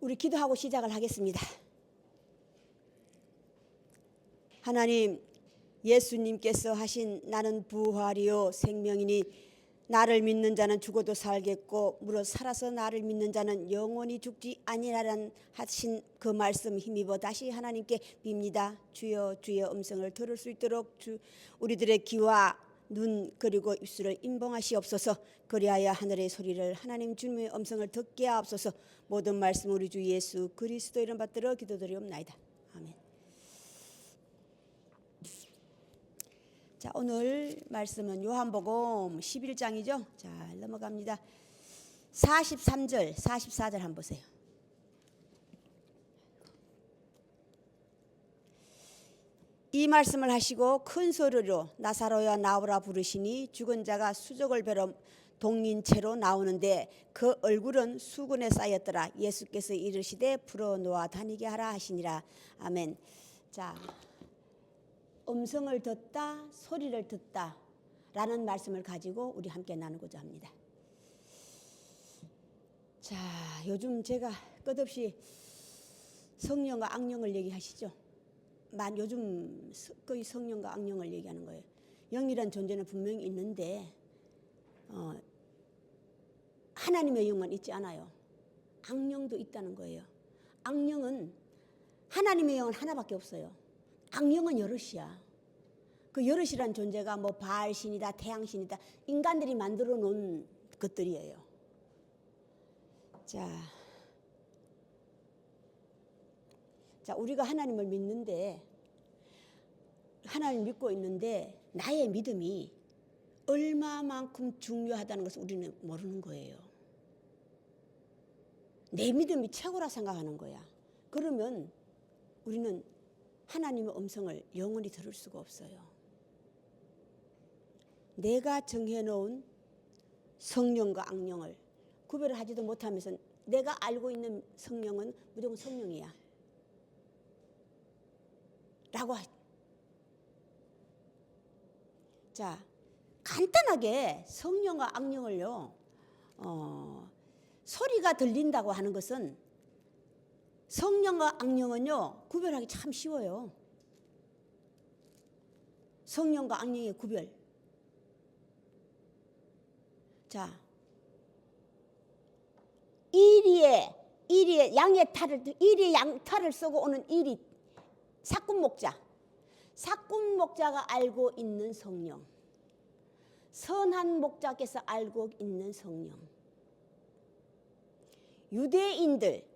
우리 기도하고 시작을 하겠습니다. 하나님, 예수님께서 하신 나는 부활이요 생명이니 나를 믿는 자는 죽어도 살겠고 무릇 살아서 나를 믿는 자는 영원히 죽지 아니하리라 하신 그 말씀 힘입어 다시 하나님께 빕니다. 주여 주의 음성을 들을 수 있도록 우리들의 귀와 눈 그리고 입술을 임봉하시옵소서. 그리하여 하늘의 소리를 하나님 주님의 음성을 듣게 하옵소서. 모든 말씀 우리 주 예수 그리스도 이름 받들어 기도드리옵나이다. 아멘. 자, 오늘 말씀은 요한복음 11장이죠. 자, 넘어갑니다. 43절, 44절 한번 보세요. 이 말씀을 하시고 큰 소리로 나사로야 나오라 부르시니 죽은 자가 수족을 베러 동인 채로 나오는데 그 얼굴은 수건에 쌓였더라. 예수께서 이르시되 풀어놓아 다니게 하라 하시니라. 아멘. 자, 음성을 듣다, 소리를 듣다 라는 말씀을 가지고 우리 함께 나누고자 합니다. 자, 요즘 제가 끝없이 성령과 악령을 얘기하시죠. 요즘 거의 성령과 악령을 얘기하는 거예요. 영이란 존재는 분명히 있는데 하나님의 영은 있지 않아요. 악령도 있다는 거예요. 악령은 하나님의 영은 하나밖에 없어요. 악령은 여럿이야. 그 여럿이란 존재가 뭐 바알신이다, 태양신이다, 인간들이 만들어 놓은 것들이에요. 자, 우리가 하나님을 믿는데, 하나님 믿고 있는데 나의 믿음이 얼마만큼 중요하다는 것을 우리는 모르는 거예요. 내 믿음이 최고라 생각하는 거야. 그러면 우리는 하나님의 음성을 영원히 들을 수가 없어요. 내가 정해놓은 성령과 악령을 구별을 하지도 못하면서 내가 알고 있는 성령은 무조건 성령이야 라고 자, 간단하게 성령과 악령을요 소리가 들린다고 하는 것은 성령과 악령은요 구별하기 참 쉬워요. 성령과 악령의 구별. 자, 이리에 양탈을 쏘고 오는 이리 사꾼목자. 사꾼목자가 알고 있는 성령. 선한 목자께서 알고 있는 성령. 유대인들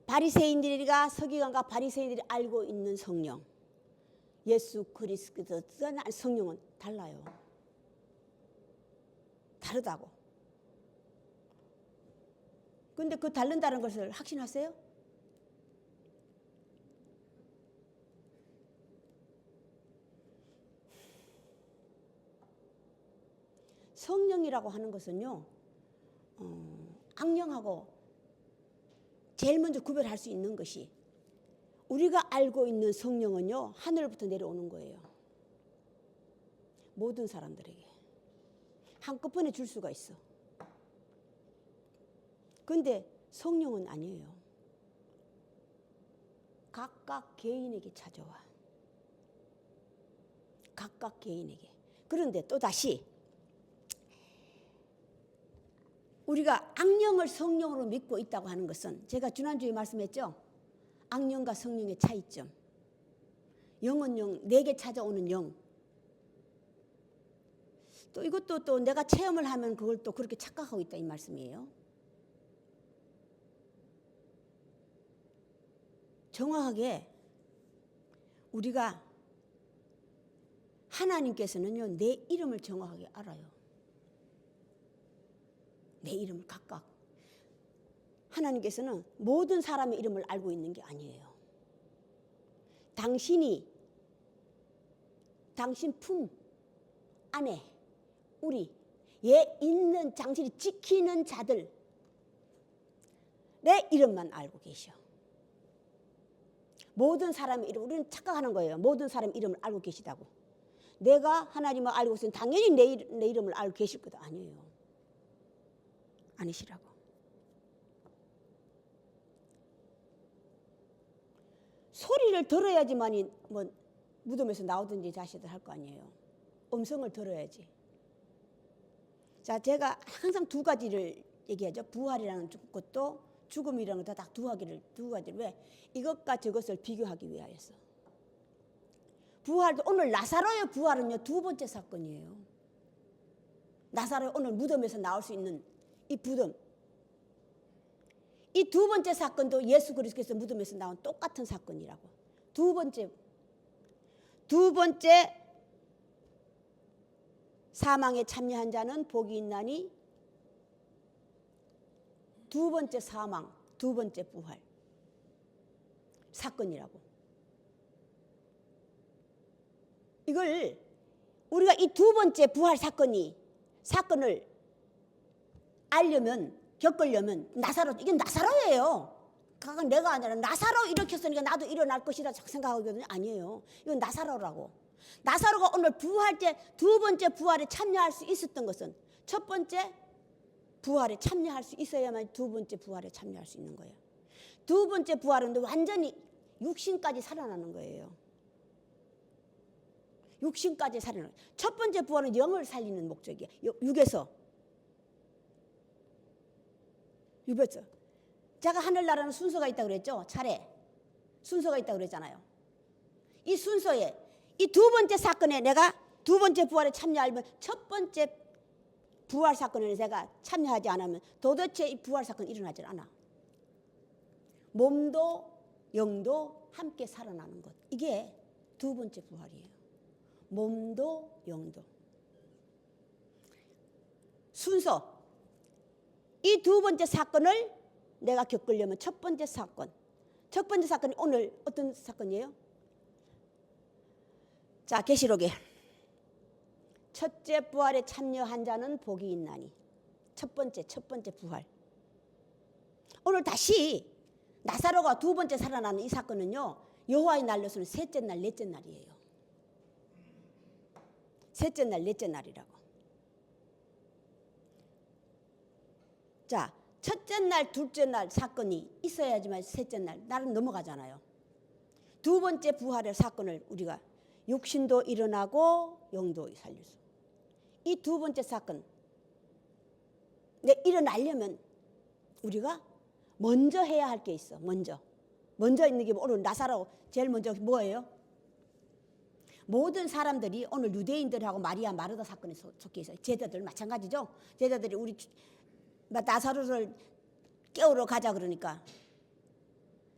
바리새인들이가 서기관과 바리새인들이 알고 있는 성령. 예수 그리스도의 성령은 달라요. 다르다고. 근데 그 다른다는 것을 확신하세요? 성령이라고 하는 것은요, 악령하고 제일 먼저 구별할 수 있는 것이 우리가 알고 있는 성령은요, 하늘부터 내려오는 거예요. 모든 사람들에게. 한꺼번에 줄 수가 있어. 근데 성령은 아니에요. 각각 개인에게 찾아와. 각각 개인에게. 그런데 또다시 우리가 악령을 성령으로 믿고 있다고 하는 것은 제가 지난주에 말씀했죠. 악령과 성령의 차이점. 영은 영, 내게 찾아오는 영. 또 이것도 또 내가 체험을 하면 그걸 또 그렇게 착각하고 있다 이 말씀이에요. 정확하게 우리가 하나님께서는요 내 이름을 정확하게 알아요. 내 이름을 각각. 하나님께서는 모든 사람의 이름을 알고 있는 게 아니에요. 당신 품 안에 우리 얘 있는 당신이 지키는 자들 내 이름만 알고 계셔. 모든 사람의 이름, 우리는 착각하는 거예요. 모든 사람의 이름을 알고 계시다고. 내가 하나님을 알고 있으면 당연히 내 이름을 알고 계실 것도 아니에요. 아니시라고. 소리를 들어야지만이 뭐 무덤에서 나오든지 자식들 할 거 아니에요. 음성을 들어야지. 자, 제가 항상 두 가지를 얘기하죠. 부활이라는 것도 죽음이라는 것도 딱 두 가지를 왜? 이것과 저것을 비교하기 위하여서. 부활도 오늘 나사로의 부활은요 두 번째 사건이에요. 나사로 오늘 무덤에서 나올 수 있는 이 무덤. 이 두 번째 사건도 예수 그리스도께서 무덤에서 나온 똑같은 사건이라고. 두 번째 사망에 참여한 자는 복이 있나니 두 번째 사망, 두 번째 부활 사건이라고. 이걸 우리가 이 두 번째 부활 사건을 알려면 겪으려면 나사로, 이게 나사로예요. 그건 내가 아니라 나사로 일으켰으니까 나도 일어날 것이라 생각하거든요. 아니에요. 이건 나사로라고. 나사로가 오늘 부활 때 두 번째 부활에 참여할 수 있었던 것은 첫 번째 부활에 참여할 수 있어야만 두 번째 부활에 참여할 수 있는 거예요. 두 번째 부활은 완전히 육신까지 살아나는 거예요. 육신까지 살아나는 거예요. 첫 번째 부활은 영을 살리는 목적이에요. 육에서. 제가 하늘나라는 순서가 있다고 그랬죠. 차례 순서가 있다고 그랬잖아요. 이 순서에 이 두 번째 사건에 내가 두 번째 부활에 참여하면 첫 번째 부활 사건에 제가 참여하지 않으면 도대체 이 부활 사건이 일어나질 않아. 몸도 영도 함께 살아나는 것. 이게 두 번째 부활이에요. 몸도 영도. 순서. 이 두 번째 사건을 내가 겪으려면 첫 번째 사건이 오늘 어떤 사건이에요? 자, 계시록에 첫째 부활에 참여한 자는 복이 있나니. 첫 번째 부활. 오늘 다시 나사로가 두 번째 살아나는 이 사건은요, 여호와의 날로서는 셋째 날, 넷째 날이에요. 셋째 날, 넷째 날이라고. 자, 첫째 날, 둘째 날 사건이 있어야지만 셋째 날은 넘어가잖아요. 두 번째 부활의 사건을 우리가 육신도 일어나고 영도 살릴 수. 이 두 번째 사건 일어나려면 우리가 먼저 해야 할 게 있어. 먼저 있는 게 오늘 나사로 제일 먼저 뭐예요? 모든 사람들이 오늘 유대인들하고 마리아 마르다 사건에 속해 있어요. 제자들 마찬가지죠. 제자들이 우리 나사로를 깨우러 가자 그러니까,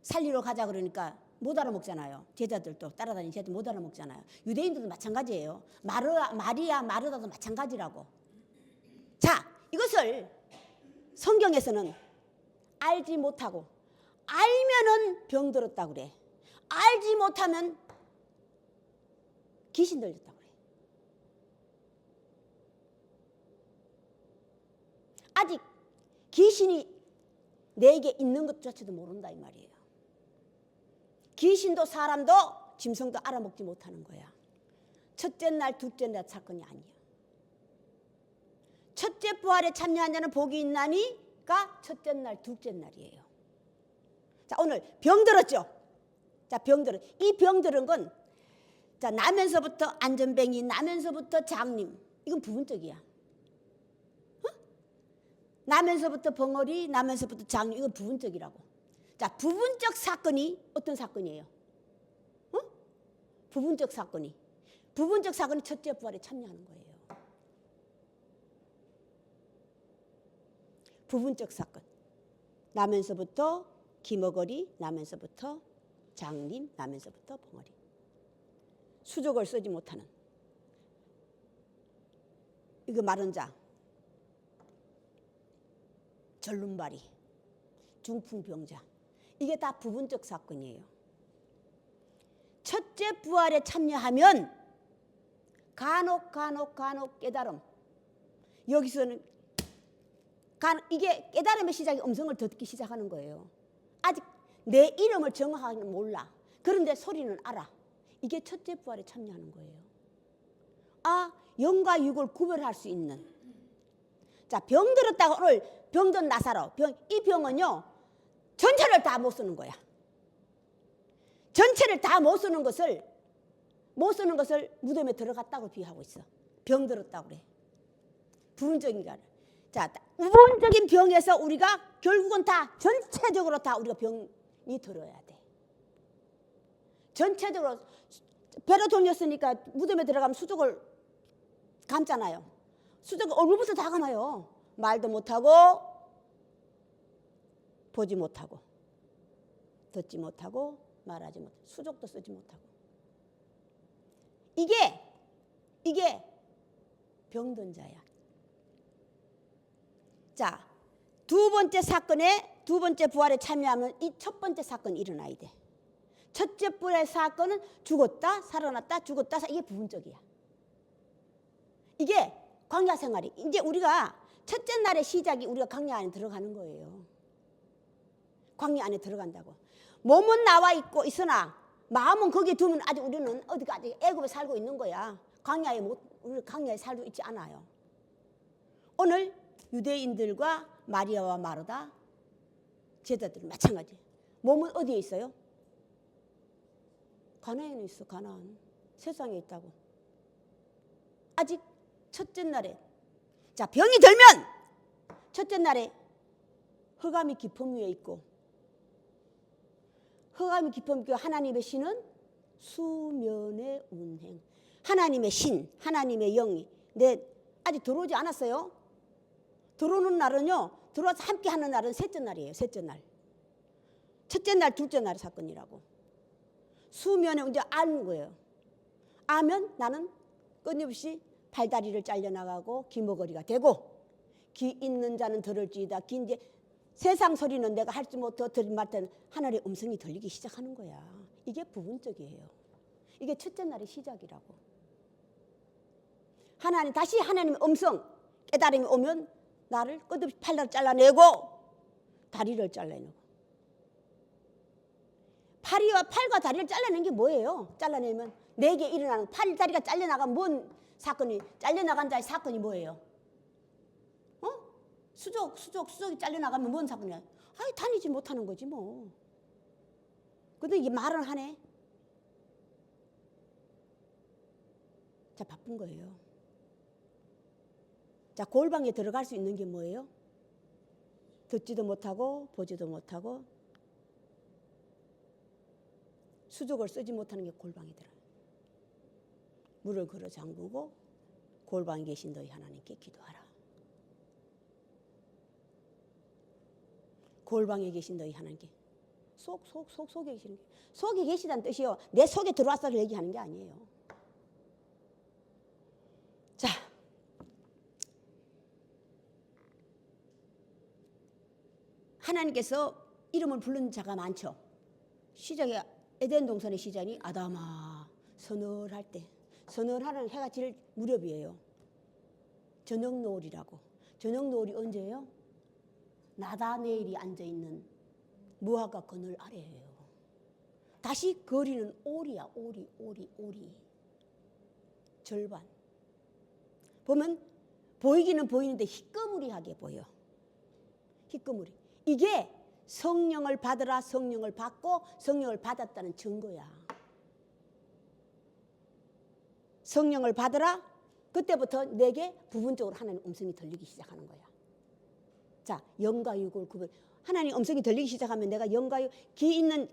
살리러 가자 그러니까 못 알아먹잖아요. 제자들도 따라다니는 제자들 못 알아먹잖아요. 유대인들도 마찬가지예요. 마리아 마르다도 마찬가지라고. 자, 이것을 성경에서는 알지 못하고, 알면은 병 들었다 그래. 알지 못하면 귀신 들렸다 그래. 아직 귀신이 내게 있는 것조차도 모른다 이 말이에요. 귀신도 사람도 짐승도 알아먹지 못하는 거야. 첫째 날, 둘째 날 사건이 아니야. 첫째 부활에 참여한 자는 복이 있나니가 첫째 날, 둘째 날이에요. 자, 오늘 병 들었죠. 자, 이 병 들은 건, 자, 나면서부터 안전뱅이, 나면서부터 장님, 이건 부분적이야. 나면서부터 벙어리, 나면서부터 장님, 이건 부분적이라고. 자, 부분적 사건이 어떤 사건이에요? 부분적 사건이 첫째 부활에 참여하는 거예요. 부분적 사건. 나면서부터 기머거리, 나면서부터 장님, 나면서부터 벙어리. 수족을 쓰지 못하는. 이거 마른 자. 절름발이, 중풍병자. 이게 다 부분적 사건이에요. 첫째 부활에 참여하면 간혹 깨달음. 여기서는 이게 깨달음의 시작이 음성을 듣기 시작하는 거예요. 아직 내 이름을 정확하게 몰라. 그런데 소리는 알아. 이게 첫째 부활에 참여하는 거예요. 아, 영과 육을 구별할 수 있는. 자, 병 들었다가 오늘 병든 나사로. 이 병은요, 전체를 다 못 쓰는 거야. 전체를 다 못 쓰는 것을 무덤에 들어갔다고 비유하고 있어. 병들었다고 그래. 부분적인 게 아니라. 자, 우분적인 병에서 우리가 결국은 다 전체적으로 다 우리가 병이 들어야 돼. 전체적으로 배로 돌렸으니까 무덤에 들어가면 수족을 감잖아요. 수족 얼굴부터 다 감아요. 말도 못하고 보지 못하고 듣지 못하고 말하지 못하고 수족도 쓰지 못하고 이게 병든 자야. 자, 두 번째 사건에 두 번째 부활에 참여하면 이 첫 번째 사건이 일어나야 돼. 첫째 부활의 사건은 죽었다 살아났다 죽었다 이게 부분적이야. 이게 광야 생활이 이제 우리가 첫째 날의 시작이 우리가 광야 안에 들어가는 거예요. 광야 안에 들어간다고. 몸은 나와 있고 있으나 마음은 거기에 두면 아직 우리는 어디까지 애굽에 살고 있는 거야. 우리 광야에 살고 있지 않아요. 오늘 유대인들과 마리아와 마르다 제자들이 마찬가지. 몸은 어디에 있어요? 가나안에 있어. 가나안. 세상에 있다고. 아직 첫째 날에 자 병이 들면 첫째 날에 흑암이 깊음 위에 있고 흑암이 깊음 위에 하나님의 신은 수면의 운행. 하나님의 신, 하나님의 영이 아직 들어오지 않았어요. 들어오는 날은요. 들어와서 함께 하는 날은 셋째 날이에요. 셋째 날. 첫째 날, 둘째 날 사건이라고. 수면에 이제 아는 거예요. 아면 나는 끊임없이 발다리를 잘려나가고 기머거리가 되고 귀 있는 자는 들을지이다. 귀 이제 세상 소리는 내가 할지 못해 들을 말때는 하늘의 음성이 들리기 시작하는 거야. 이게 부분적이에요. 이게 첫째 날의 시작이라고. 다시 하나님의 음성 깨달음이 오면 나를 끝없이 팔다리를 잘라내고 다리를 잘라내고 팔과 다리를 잘라내는 게 뭐예요? 잘라내면 내게 일어나는 팔다리가 잘려나간 뭔 사건이 잘려나간 자의 사건이 뭐예요? 수족이 잘려나가면 뭔 사건이야? 다니지 못하는 거지 뭐. 근데 이게 말은 하네. 자, 바쁜 거예요. 자, 골방에 들어갈 수 있는 게 뭐예요? 듣지도 못하고 보지도 못하고 수족을 쓰지 못하는 게 골방에 들어요. 물을 걸어 잠그고 골방에 계신 너희 하나님께 기도하라. 골방에 계신 너희 하나님께 속에 계시는 게 속에 계시다는 뜻이요. 내 속에 들어와서 얘기하는 게 아니에요. 자, 하나님께서 이름을 부른 자가 많죠. 시작에 에덴 동산의 시작이 아담아 서늘할 때 서늘하는 해가 질 무렵이에요. 저녁 노을이라고. 저녁 노을이 언제예요? 나다네일이 앉아있는 무화과 그늘 아래예요. 다시 거리는 오리야. 오리 절반. 보면 보이기는 보이는데 희끄무리하게 보여. 희끄무리. 이게 성령을 받으라 성령을 받고 성령을 받았다는 증거야. 성령을 받으라 그때부터 내게 부분적으로 하나님 음성이 들리기 시작하는 거야. 자, 영과 육을 구분. 하나님 음성이 들리기 시작하면 내가 영과 육 귀 있는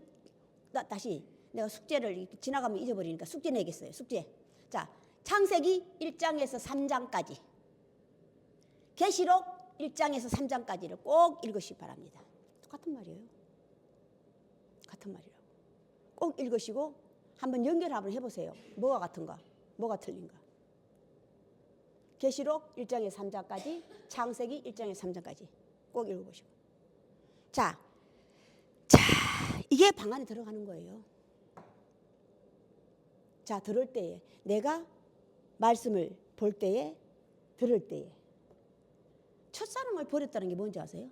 다시 내가 숙제를 지나가면 잊어버리니까 숙제 내겠어요. 숙제. 자, 창세기 1장에서 3장까지 계시록 1장에서 3장까지를 꼭 읽으시기 바랍니다. 똑같은 말이에요. 같은 말이라고. 꼭 읽으시고 한번 연결 한번 해보세요. 뭐가 같은가? 뭐가 틀린가? 계시록 1장에서 3장까지 창세기 1장에서 3장까지 꼭 읽어보시고. 자, 이게 방 안에 들어가는 거예요. 자, 들을 때에 내가 말씀을 볼 때에 들을 때에 첫사랑을 버렸다는 게 뭔지 아세요?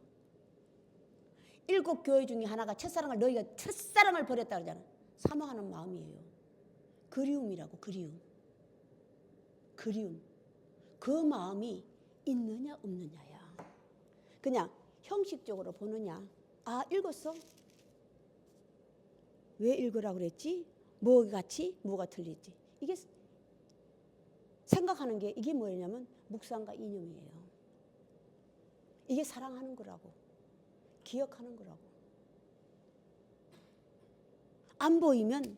7 교회 중에 하나가 너희가 첫사랑을 버렸다 그러잖아. 사모하는 마음이에요. 그리움이라고. 그리움. 그 마음이 있느냐 없느냐야. 그냥 형식적으로 보느냐. 읽었어? 왜 읽으라고 그랬지? 뭐가 같이 뭐가 틀리지? 이게 생각하는 게 이게 뭐냐면 묵상과 이념이에요. 이게 사랑하는 거라고. 기억하는 거라고. 안 보이면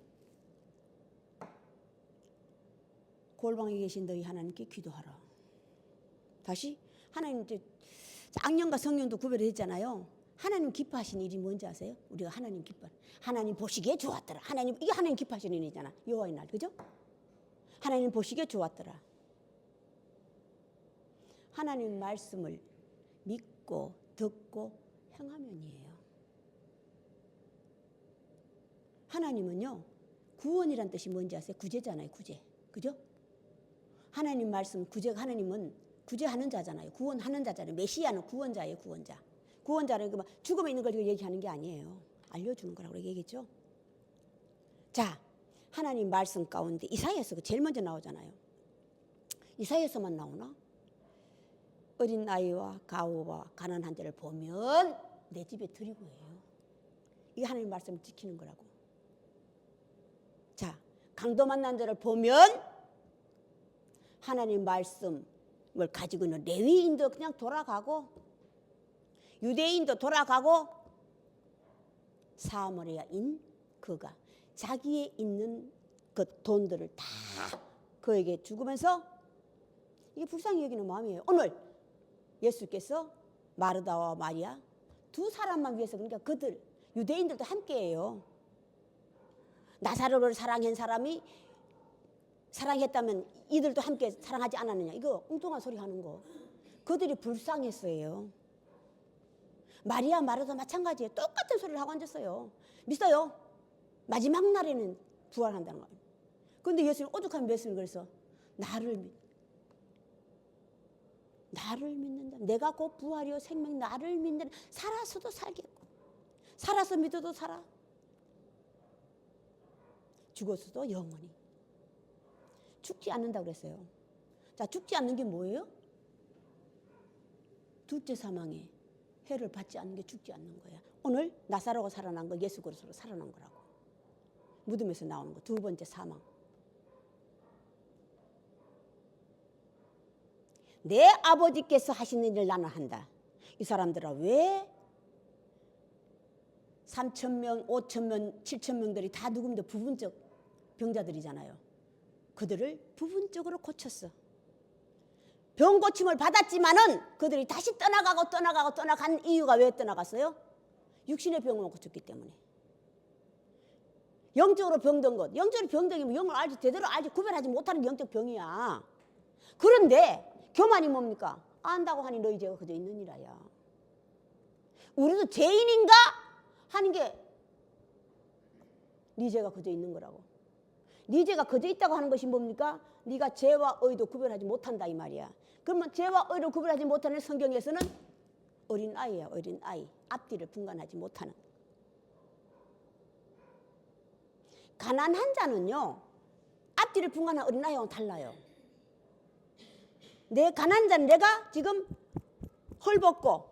골방에 계신 너희 하나님께 기도하라. 다시 하나님 이제 악령과 성령도 구별했잖아요. 하나님 기뻐하신 일이 뭔지 아세요? 우리가 하나님 기뻐. 하나님 보시기에 좋았더라. 하나님 이게 하나님 기뻐하시는 일이잖아. 여호와의 날, 그죠? 하나님 보시기에 좋았더라. 하나님 말씀을 믿고 듣고 행하면이에요. 하나님은요, 구원이란 뜻이 뭔지 아세요? 구제잖아요, 구제. 그죠? 하나님 말씀, 하나님은 구제하는 자잖아요. 구원하는 자잖아요. 메시아는 구원자예요, 구원자. 구원자는 죽음에 있는 걸 얘기하는 게 아니에요. 알려주는 거라고 얘기했죠. 자, 하나님 말씀 가운데 이사야서 제일 먼저 나오잖아요. 이사야서만 나오나? 어린 아이와 가우와 가난한 자를 보면 내 집에 드리고예요. 이게 하나님 말씀을 지키는 거라고. 자, 강도 만난 자를 보면 하나님 말씀을 가지고 있는 레위인도 그냥 돌아가고 유대인도 돌아가고 사마리아인 그가 자기의 있는 그 돈들을 다 그에게 주면서 이게 불쌍히 여기는 마음이에요. 오늘 예수께서 마르다와 마리아 두 사람만 위해서 그러니까 그들 유대인들도 함께해요. 나사로를 사랑한 사람이 사랑했다면 이들도 함께 사랑하지 않았느냐. 이거 엉뚱한 소리 하는 거. 그들이 불쌍했어요. 마리아 마르다 마찬가지예요. 똑같은 소리를 하고 앉았어요. 믿어요. 마지막 날에는 부활한다는 거예요. 그런데 예수님 오죽한 말씀을 그래서 나를 믿는다. 내가 곧 부활이요 생명 나를 믿는 살아서도 살겠고 살아서 믿어도 살아. 죽어서도 영원히. 죽지 않는다고 그랬어요. 자, 죽지 않는 게 뭐예요? 둘째 사망에 해를 받지 않는 게 죽지 않는 거야. 오늘 나사로가 살아난 거 예수 그리스도로 살아난 거라고. 무덤에서 나오는 거 두 번째 사망. 내 아버지께서 하시는 일을 나는 한다. 이 사람들아 왜 3,000명, 5,000명, 7,000명들이 다 누굽니다. 부분적 병자들이잖아요. 그들을 부분적으로 고쳤어. 병 고침을 받았지만은 그들이 다시 떠나간 이유가 왜 떠나갔어요? 육신의 병을 고쳤기 때문에. 영적으로 병든 것. 영적으로 병든이면 영을 알지 제대로 알지 구별하지 못하는 영적 병이야. 그런데 교만이 뭡니까? 안다고 하니 너희 죄가 그저 있느니라야. 우리도 죄인인가 하는 게 네 죄가 그저 있는 거라고. 네 죄가 그저 있다고 하는 것이 뭡니까? 네가 죄와 의도 구별하지 못한다 이 말이야. 그러면 죄와 의를 구별하지 못하는 성경에서는 어린아이야. 어린아이. 앞뒤를 분간하지 못하는. 가난한 자는요. 앞뒤를 분간한 어린아이하고는 달라요. 내 가난한 자는 내가 지금 헐벗고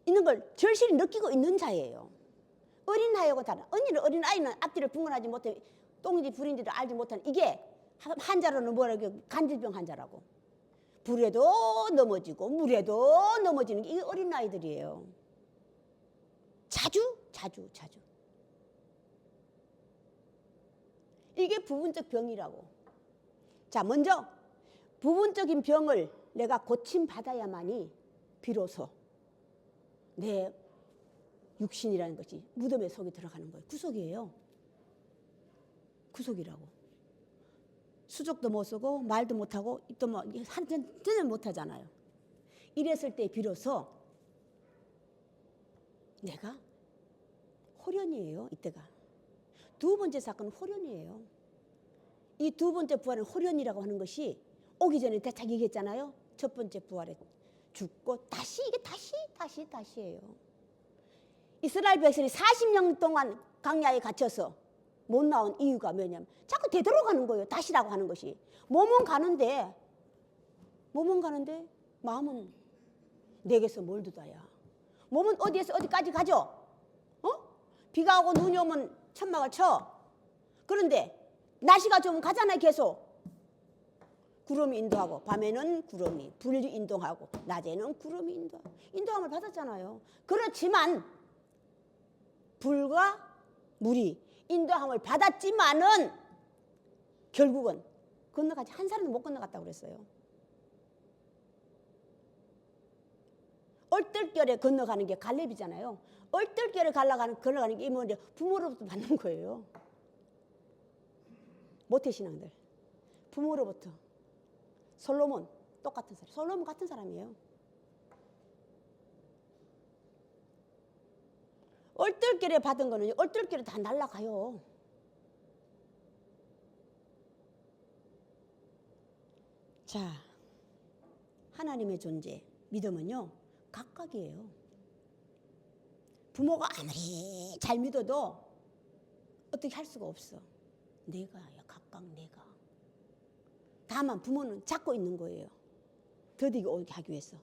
있는 걸 절실히 느끼고 있는 자예요. 어린아이하고 달라. 어린아이는 앞뒤를 분간하지 못해 똥인지 불인지를 알지 못하는 이게 환자로는 뭐라고 간질병 환자라고. 불에도 넘어지고 물에도 넘어지는 게 이게 어린아이들이에요. 자주. 이게 부분적 병이라고. 자, 먼저 부분적인 병을 내가 고침받아야만이 비로소 내 육신이라는 것이 무덤에 속에 들어가는 거예요. 구속이에요. 구속이라고. 수족도 못 쓰고 말도 못하고 입도 한전은 못하잖아요. 이랬을 때 비로소 내가 호련이에요. 이때가. 두 번째 사건은 호련이에요. 이 두 번째 부활은 호련이라고 하는 것이 오기 전에 대착 얘기했잖아요. 첫 번째 부활에 죽고 다시 이게 다시예요. 이스라엘 백성이 40년 동안 광야에 갇혀서 못 나온 이유가 뭐냐면 자꾸 되돌아가는 거예요. 다시라고 하는 것이. 몸은 가는데 마음은 내게서 멀두다야. 몸은 어디에서 어디까지 가죠? 비가 오고 눈이 오면 천막을 쳐. 그런데 날씨가 좀 가잖아요. 계속 구름이 인도하고, 밤에는 구름이 불이 인도하고, 낮에는 구름이 인도함을 받았잖아요. 그렇지만 불과 물이 인도함을 받았지만은 결국은 건너가지 한 사람도 못 건너갔다고 그랬어요. 얼떨결에 건너가는 게 갈렙이잖아요. 얼떨결에 건너가는 게 뭐냐, 부모로부터 받는 거예요. 모태신앙들 부모로부터. 솔로몬 똑같은 사람, 솔로몬 같은 사람이에요. 얼떨결에 받은 거는 얼떨결에 다 날아가요. 자, 하나님의 존재, 믿음은요 각각이에요. 부모가 아무리 잘 믿어도 어떻게 할 수가 없어. 내가야, 각각 내가. 다만 부모는 잡고 있는 거예요. 더디게 오게 하기 위해서.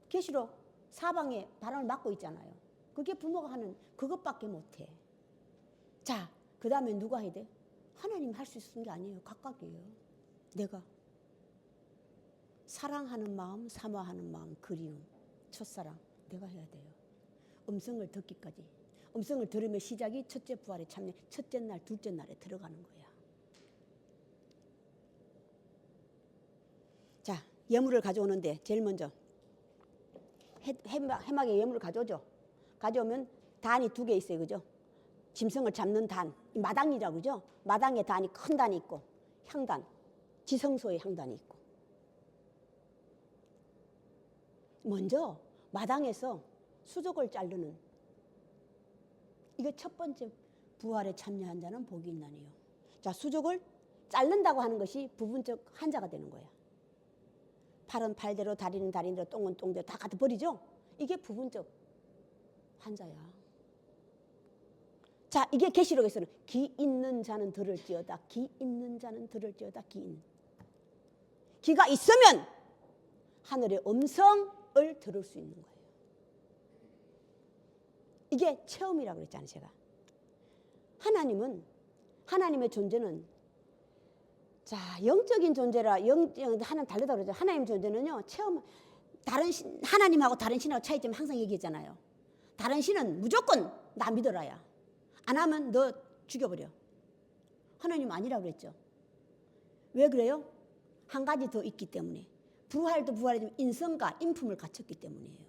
계시록 사방에 바람을 막고 있잖아요. 그게 부모가 하는 그것밖에 못해. 자, 그 다음에 누가 해야 돼? 하나님 할 수 있는 게 아니에요. 각각이에요. 내가 사랑하는 마음, 사모하는 마음, 그리움, 첫사랑 내가 해야 돼요. 음성을 듣기까지. 음성을 들으면 시작이 첫째 부활에 참여, 첫째 날, 둘째 날에 들어가는 거야. 자, 예물을 가져오는데 제일 먼저 해막에 예물을 가져오죠. 가져오면 단이 2개 있어요. 그죠? 짐승을 잡는 단, 마당이라고 그러죠? 마당에 단이 큰 단이 있고, 향단, 지성소의 향단이 있고. 먼저 마당에서 수족을 자르는, 이게 첫 번째 부활에 참여한 자는 복이 있나니요. 자, 수족을 자른다고 하는 것이 부분적 한자가 되는 거야. 팔은 팔대로, 다리는 다리대로, 똥은 똥대로 다 갖다 버리죠? 이게 부분적 한자야. 자, 이게 계시록에서는 기 있는 자는 들을지어다. 기 있는 자는 들을지어다. 기가 있으면 하늘의 음성을 들을 수 있는 거예요. 이게 체험이라고 그랬잖아요. 제가. 하나님의 존재는, 자, 영적인 존재라, 하나님 다르다고 그러죠. 하나님 존재는요, 하나님하고 다른 신하고 차이점 항상 얘기했잖아요. 다른 신은 무조건 나 믿어라야. 안 하면 너 죽여버려. 하나님 아니라고 그랬죠. 왜 그래요? 한 가지 더 있기 때문에. 부활도 부활이지만 인성과 인품을 갖췄기 때문이에요.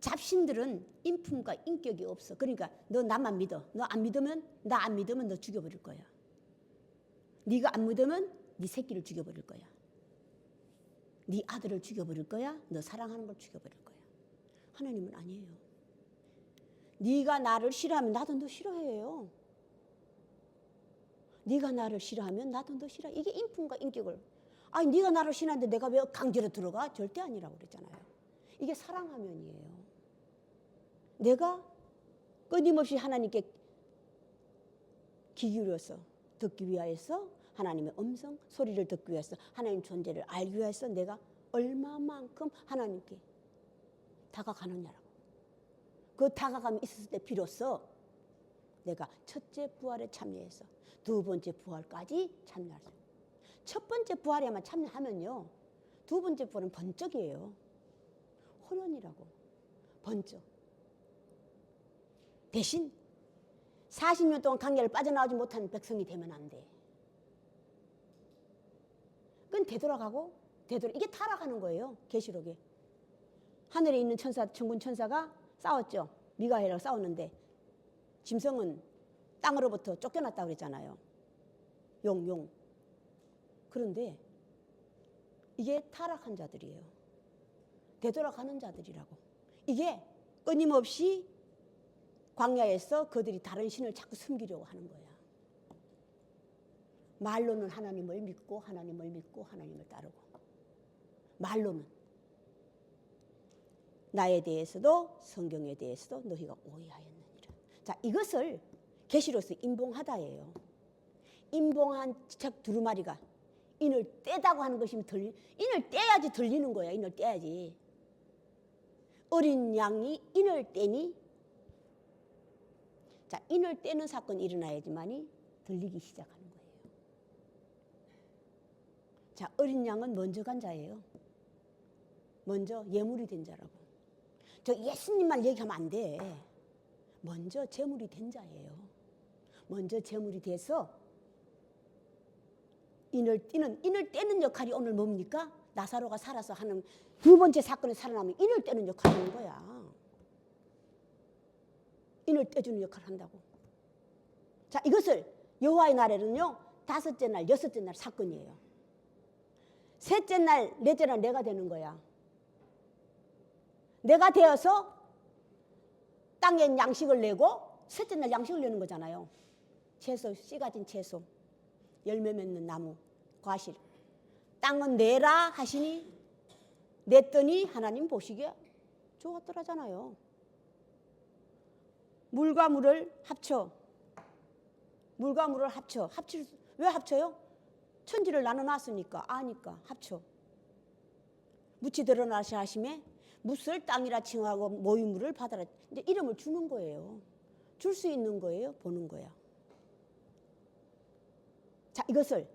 잡신들은 인품과 인격이 없어. 그러니까 너 나만 믿어. 너 안 믿으면, 나 안 믿으면 너 죽여버릴 거야. 네가 안 믿으면 네 새끼를 죽여버릴 거야. 네 아들을 죽여버릴 거야. 너 사랑하는 걸 죽여버릴 거야. 하나님은 아니에요. 네가 나를 싫어하면 나도 너 싫어해요. 네가 나를 싫어하면 나도 너 싫어해. 이게 인품과 인격을. 아니, 네가 나를 싫어하는데 내가 왜 강제로 들어가? 절대 아니라고 그랬잖아요. 이게 사랑하면이에요. 내가 끊임없이 하나님께 귀 기울여서 듣기 위하여서, 하나님의 음성 소리를 듣기 위해서, 하나님 존재를 알기 위해서 내가 얼마만큼 하나님께 다가가느냐라고. 그 다가감이 있었을 때 비로소 내가 첫째 부활에 참여해서 두 번째 부활까지 참여할 수 있어요. 첫 번째 부활에만 참여하면요, 두 번째 부활은 번쩍이에요. 호련이라고. 번쩍. 대신 40년 동안 강야를 빠져나오지 못한 백성이 되면 안 돼. 그건 되돌아가고 이게 타락하는 거예요. 계시록에. 하늘에 있는 천사, 천군 천사가 싸웠죠. 미가엘하고 싸웠는데 짐승은 땅으로부터 쫓겨났다고 그랬잖아요. 용. 그런데 이게 타락한 자들이에요. 되돌아가는 자들이라고. 이게 끊임없이 광야에서 그들이 다른 신을 자꾸 숨기려고 하는 거야. 말로는 하나님을 믿고 하나님을 따르고, 말로는 나에 대해서도 성경에 대해서도 너희가 오해하였느니라. 자, 이것을 계시록에서 인봉하다예요. 인봉한 책 두루마리가 인을 떼다고 하는 것이면 인을 떼야지 들리는 거야. 인을 떼야지. 어린 양이 인을 떼니 자, 인을 떼는 사건이 일어나야지만이 들리기 시작하는 거예요. 자, 어린 양은 먼저 간 자예요. 먼저 예물이 된 자라고. 저 예수님만 얘기하면 안 돼. 먼저 제물이 된 자예요. 먼저 제물이 돼서 인을 떼는 역할이 오늘 뭡니까? 나사로가 살아서 하는 두 번째 사건에 살아나면 인을 떼는 역할을 하는 거야. 인을 떼주는 역할을 한다고. 자, 이것을 여호와의 날에는요 5째 날, 6째 날 사건이에요. 셋째 날, 넷째 날 내가 되는 거야. 내가 되어서 땅에 양식을 내고 셋째 날 양식을 내는 거잖아요. 채소, 씨 가진 채소, 열매 맺는 나무, 과실. 땅은 내라 하시니 냈더니 하나님 보시기에 좋았더라잖아요. 물과 물을 합쳐. 물과 물을 합쳐. 왜 합쳐요? 천지를 나눠놨으니까. 아니까 합쳐. 묻히 드러나시 하심에 묻을 땅이라 칭하고 모유물을 받아라. 이제 이름을 주는 거예요. 줄 수 있는 거예요. 보는 거야. 자, 이것을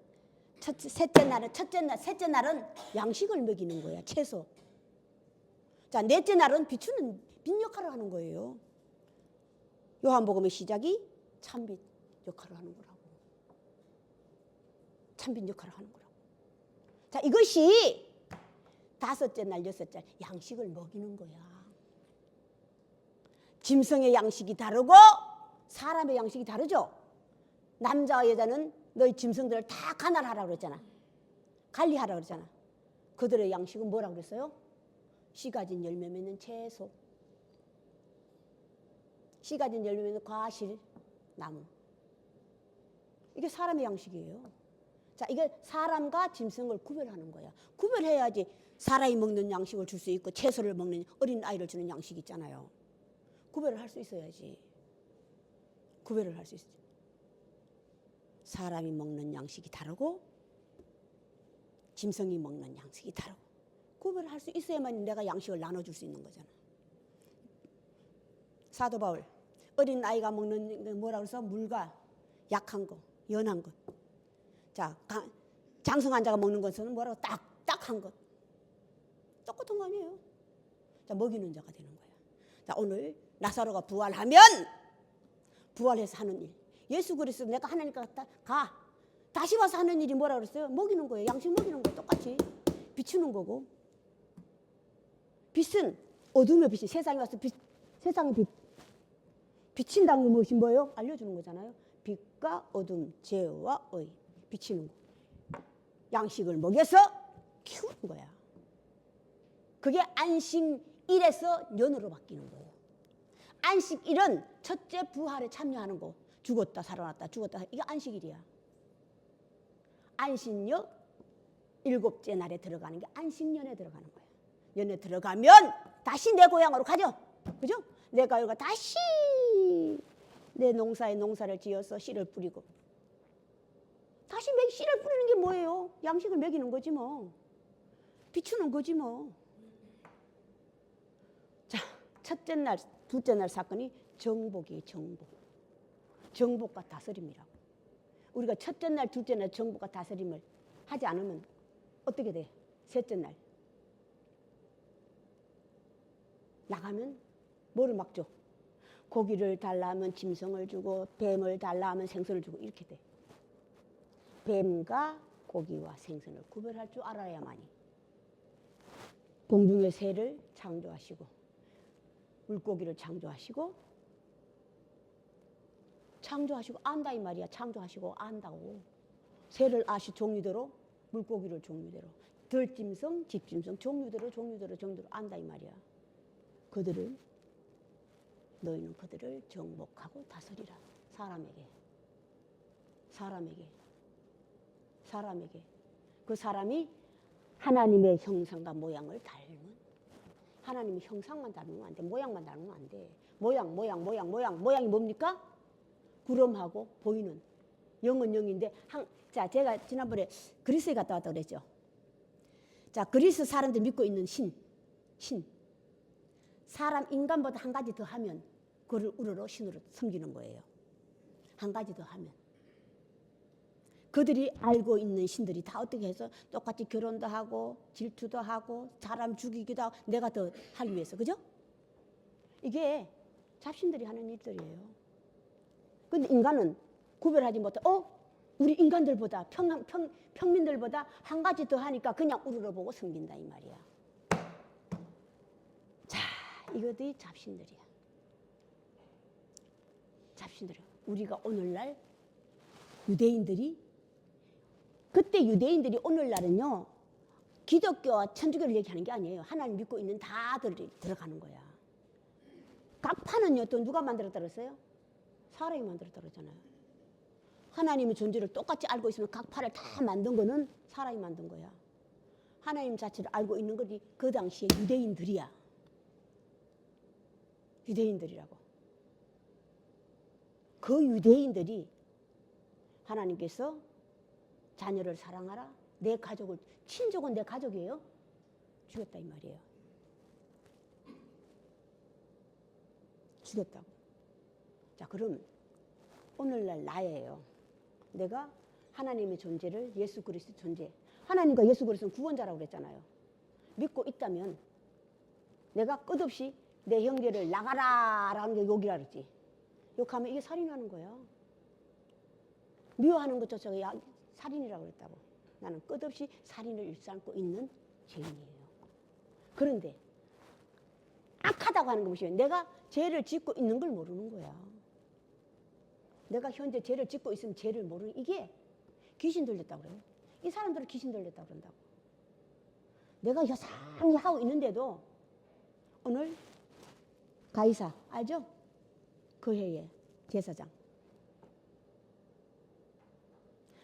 셋째 날은 양식을 먹이는 거야. 채소. 자, 넷째 날은 비추는 빛 역할을 하는 거예요. 요한복음의 시작이 참빛 역할을 하는 거라고. 참빛 역할을 하는 거라고. 자, 이것이 5째 날, 6째 날 양식을 먹이는 거야. 짐승의 양식이 다르고 사람의 양식이 다르죠. 남자와 여자는 너희 짐승들을 다 관할하라고 그랬잖아. 관리하라고 그랬잖아. 그들의 양식은 뭐라고 그랬어요? 씨 가진 열매 맺는 채소, 씨 가진 열매 맺는 과실, 나무. 이게 사람의 양식이에요. 자, 이게 사람과 짐승을 구별하는 거야. 구별해야지 사람이 먹는 양식을 줄 수 있고 채소를 먹는 어린 아이를 주는 양식이 있잖아요. 구별을 할 수 있어야지. 구별을 할 수 있어. 사람이 먹는 양식이 다르고 짐승이 먹는 양식이 다르고 구별을 할 수 있어야만 내가 양식을 나눠줄 수 있는 거잖아. 사도 바울 어린 아이가 먹는 뭐라고 해서 물과 약한 거, 연한 것. 자, 장성한 자가 먹는 것은 뭐라고 딱딱한 것. 똑같은 거 아니에요. 자, 먹이는 자가 되는 거야. 자, 오늘 나사로가 부활하면 부활해서 하는 일. 예수 그리스도 내가 하나님과 가. 다시 와서 하는 일이 뭐라 그랬어요? 먹이는 거예요. 양식 먹이는 거 똑같이 비추는 거고. 빛은 어둠의 빛이 세상에 와서 세상에 비친다는 게 무엇이 뭐예요? 알려주는 거잖아요. 빛과 어둠, 죄와 의 비치는 거. 양식을 먹여서 키우는 거야. 그게 안식일에서 년으로 바뀌는 거예요. 안식일은 첫째 부활에 참여하는 거. 죽었다 살아났다 죽었다. 이게 안식일이야. 안식년 7째 날에 들어가는 게 안식년에 들어가는 거야. 년에 들어가면 다시 내 고향으로 가죠. 그죠? 내가 여기가 다시 내 농사에 농사를 지어서 씨를 뿌리고 다시 씨를 뿌리는 게 뭐예요? 양식을 먹이는 거지 뭐. 비추는 거지 뭐. 자, 첫째 날, 둘째 날 사건이 정복이에요. 정복과 다스림이라고. 우리가 첫째 날, 둘째 날 정복과 다스림을 하지 않으면 어떻게 돼? 셋째 날 나가면 뭐를 막 줘? 고기를 달라 하면 짐승을 주고 뱀을 달라 하면 생선을 주고 이렇게 돼. 뱀과 고기와 생선을 구별할 줄 알아야만이 공중의 새를 창조하시고 물고기를 창조하시고 안다 이 말이야. 창조하시고 안다고. 새를 종류대로 물고기를 종류대로 들짐승 집짐승 종류대로 안다 이 말이야. 너희는 그들을 정복하고 다스리라. 사람에게 그 사람이 하나님의 형상과 모양을 닮은 하나님의 형상만 닮으면 안 돼. 모양만 닮으면 안 돼. 모양이 뭡니까? 구름하고 보이는 영은 영인데 자, 제가 지난번에 그리스에 갔다 왔다고 그랬죠. 자, 그리스 사람들 믿고 있는 신 사람 인간보다 한 가지 더 하면 그를 우러러 신으로 섬기는 거예요. 한 가지 더 하면 그들이 알고 있는 신들이 다 어떻게 해서 똑같이 결혼도 하고 질투도 하고 사람 죽이기도 하고 내가 더 하기 위해서, 그죠? 이게 잡신들이 하는 일들이에요. 근데 인간은 구별하지 못해. 우리 인간들보다 평민들보다 한 가지 더 하니까 그냥 우러러보고 섬긴다 이 말이야. 자, 이것들이 잡신들이야. 잡신들이야. 우리가 오늘날 유대인들이 그때 유대인들이 오늘날은요 기독교와 천주교를 얘기하는 게 아니에요. 하나님 믿고 있는 다들이 들어가는 거야. 각파는요 또 누가 만들었다 그랬어요? 사람이 만들었다 그랬잖아요. 하나님의 존재를 똑같이 알고 있으면 각파를 다 만든 거는 사람이 만든 거야. 하나님 자체를 알고 있는 것이 그 당시에 유대인들이야. 유대인들이라고. 그 유대인들이 하나님께서 자녀를 사랑하라. 내 가족을, 친족은 내 가족이에요. 죽였다 이 말이에요. 죽였다고. 자, 그럼 오늘날 나예요. 내가 하나님의 존재를, 예수 그리스도 존재, 하나님과 예수 그리스도는 구원자라고 그랬잖아요. 믿고 있다면 내가 끝없이 내 형제를 나가라 라는 게 욕이라 그랬지. 욕하면 이게 살인하는 거야. 미워하는 것조차가 살인이라고 그랬다고. 나는 끝없이 살인을 일삼고 있는 죄인이에요. 그런데 악하다고 하는 것이 내가 죄를 짓고 있는 걸 모르는 거야. 내가 현재 죄를 짓고 있으면 죄를 모르는, 이게 귀신 들렸다고 그래요. 이 사람들은 귀신 들렸다고 그런다고. 내가 여상히 하고 있는데도 오늘 가이사 알죠? 그 해에 제사장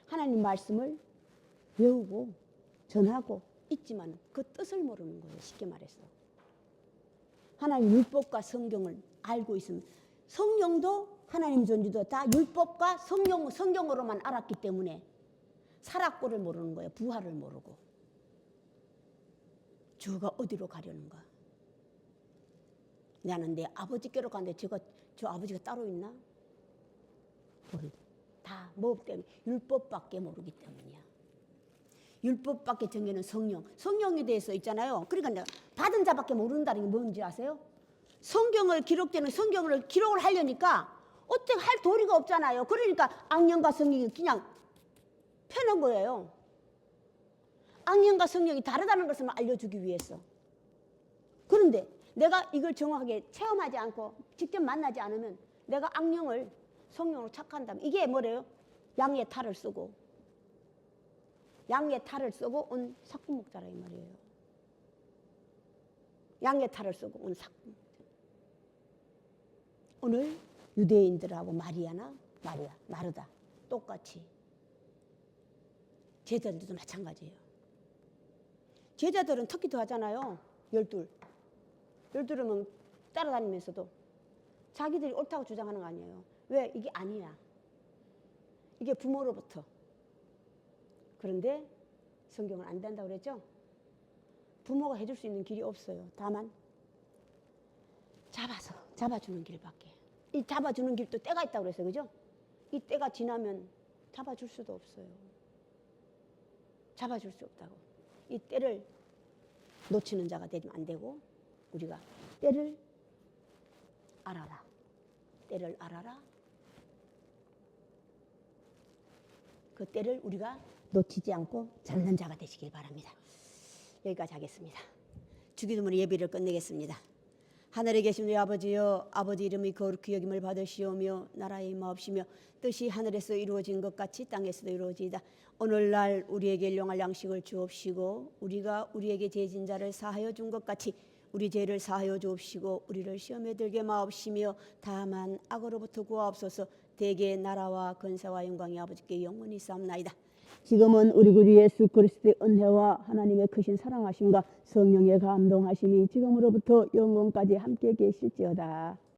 하나님 말씀을 외우고 전하고 있지만 그 뜻을 모르는 거예요. 쉽게 말해서 하나님 율법과 성경을 알고 있으면, 성령도 하나님 존재도 다 율법과 성경으로만 알았기 때문에 살았고를 모르는 거예요. 부활을 모르고. 주가 어디로 가려는가. 나는 내 아버지께로 가는데 저 아버지가 따로 있나? 모르겠다. 다 뭐 때문에? 율법밖에 모르기 때문이야. 율법밖에 정해는 성령에 대해서 있잖아요. 그러니까 내가 받은 자밖에 모른다는 게 뭔지 아세요? 성경을 기록되는 성경을 기록을 하려니까 어떻게 할 도리가 없잖아요. 그러니까 악령과 성령이 그냥 펴는 거예요. 악령과 성령이 다르다는 것을 알려주기 위해서. 그런데 내가 이걸 정확하게 체험하지 않고 직접 만나지 않으면 내가 악령을 성령으로 착각한다면 이게 뭐래요? 양의 탈을 쓰고 온 삭군목자라 이 말이에요. 양의 탈을 쓰고 온 삭군목자. 오늘 유대인들하고 마르다 똑같이 제자들도 마찬가지예요. 제자들은 특히 더 하잖아요. 12명 따라다니면서도 자기들이 옳다고 주장하는 거 아니에요. 왜? 이게 아니야. 이게 부모로부터. 그런데 성경은 안 된다고 그랬죠? 부모가 해줄 수 있는 길이 없어요. 다만 잡아주는 길밖에. 이 잡아주는 길도 때가 있다고 그랬어요. 그죠? 이 때가 지나면 잡아줄 수도 없어요. 잡아줄 수 없다고. 이 때를 놓치는 자가 되면 안 되고 우리가 때를 알아라. 때를 알아라. 그 때를 우리가 놓치지 않고 잡는 자가 되시길 바랍니다. 여기까지 하겠습니다. 주기도문의 예배를 끝내겠습니다. 하늘에 계신 우리 아버지여, 아버지 이름이 거룩히 여김을 받으시오며 나라의 임하옵시며 뜻이 하늘에서 이루어진 것 같이 땅에서도 이루어지이다. 오늘날 우리에게 일용할 양식을 주옵시고 우리가 우리에게 죄진 자를 사하여 준 것 같이 우리 죄를 사하여 주옵시고 우리를 시험에 들게 마옵시며 다만 악으로부터 구하옵소서. 대개 나라와 권세와 영광이 아버지께 영원히 싸움나이다. 지금은 우리 구주 예수 그리스도의 은혜와 하나님의 크신 사랑하심과 성령의 감동하심이 지금으로부터 영원까지 함께 계실지어다.